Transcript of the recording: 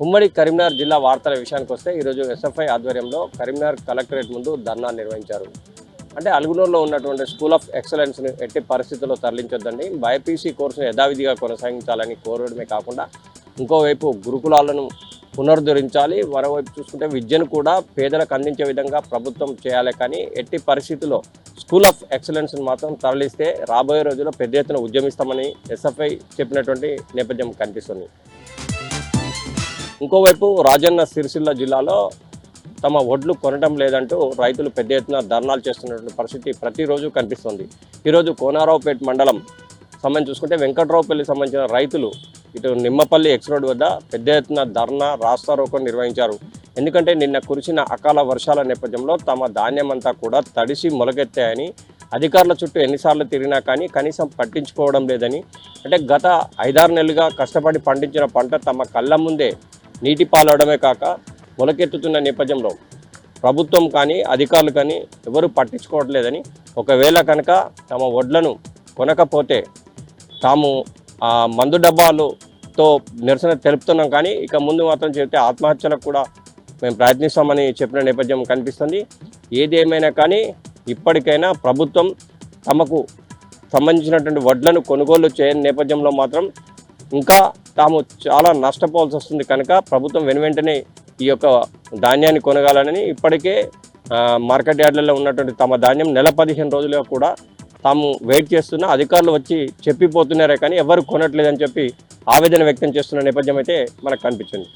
ఉమ్మడి కరీంనగర్ జిల్లా వార్తల విషయానికి వస్తే ఈరోజు ఎస్ఎఫ్ఐ ఆధ్వర్యంలో కరీంనగర్ కలెక్టరేట్ ముందు ధర్నా నిర్వహించారు. అంటే అలుగునూరులో ఉన్నటువంటి స్కూల్ ఆఫ్ ఎక్సలెన్స్ని ఎట్టి పరిస్థితుల్లో తరలించొద్దండి, బైపీసీ కోర్సును యథావిధిగా కొనసాగించాలని కోరడమే కాకుండా ఇంకోవైపు గురుకులాలను పునరుద్ధరించాలి, మరోవైపు చూసుకుంటే విద్యను కూడా పేదలకు అందించే విధంగా ప్రభుత్వం చేయాలి. కానీ ఎట్టి పరిస్థితుల్లో స్కూల్ ఆఫ్ ఎక్సలెన్స్ని మాత్రం తరలిస్తే రాబోయే రోజుల్లో పెద్ద ఎత్తున ఉద్యమిస్తామని ఎస్ఎఫ్ఐ చెప్పినటువంటి నేపథ్యం కనిపిస్తుంది. ఇంకోవైపు రాజన్న సిరిసిల్ల జిల్లాలో తమ వడ్లు కొనడం లేదంటూ రైతులు పెద్ద ఎత్తున ధర్నాలు చేస్తున్నటువంటి పరిస్థితి ప్రతిరోజు కనిపిస్తుంది. ఈరోజు కోనారావుపేట మండలం సంబంధించి చూసుకుంటే వెంకట్రావుపల్లికి సంబంధించిన రైతులు ఇటు నిమ్మపల్లి ఎక్స్ రోడ్ వద్ద పెద్ద ఎత్తున ధర్నా రాస్తారోకో నిర్వహించారు. ఎందుకంటే నిన్న కురిసిన అకాల వర్షాల నేపథ్యంలో తమ ధాన్యం అంతా కూడా తడిసి మొలకెత్తాయని, అధికారుల చుట్టూ ఎన్నిసార్లు తిరిగినా కానీ కనీసం పట్టించుకోవడం లేదని, అంటే గత 5-6 నెలలుగా కష్టపడి పండించిన పంట తమ కళ్ళ ముందే నీటి పాలవడమే కాక మొలకెత్తుతున్న నేపథ్యంలో ప్రభుత్వం కానీ అధికారులు కానీ ఎవరు పట్టించుకోవట్లేదని, ఒకవేళ కనుక తమ వడ్లను కొనకపోతే తాము మందు డబ్బాలతో నిరసన తెలుపుతున్నాం, కానీ ఇక ముందు మాత్రం చెబితే ఆత్మహత్యలకు కూడా మేము ప్రయత్నిస్తామని చెప్పిన నేపథ్యం కనిపిస్తుంది. ఏది ఏమైనా కానీ ఇప్పటికైనా ప్రభుత్వం తమకు సంబంధించినటువంటి వడ్లను కొనుగోలు చేయని నేపథ్యంలో మాత్రం ఇంకా తాము చాలా నష్టపోవాల్సి వస్తుంది. కనుక ప్రభుత్వం వెనువెంటనే ఈ యొక్క ధాన్యాన్ని కొనగాలని, ఇప్పటికే మార్కెట్ యార్డులలో ఉన్నటువంటి తమ ధాన్యం నెల 15 రోజులుగా కూడా తాము వెయిట్ చేస్తున్న అధికారులు వచ్చి చెప్పిపోతున్నారే కానీ ఎవరు కొనట్లేదని చెప్పి ఆవేదన వ్యక్తం చేస్తున్న నేపథ్యం అయితే మనకు కనిపించింది.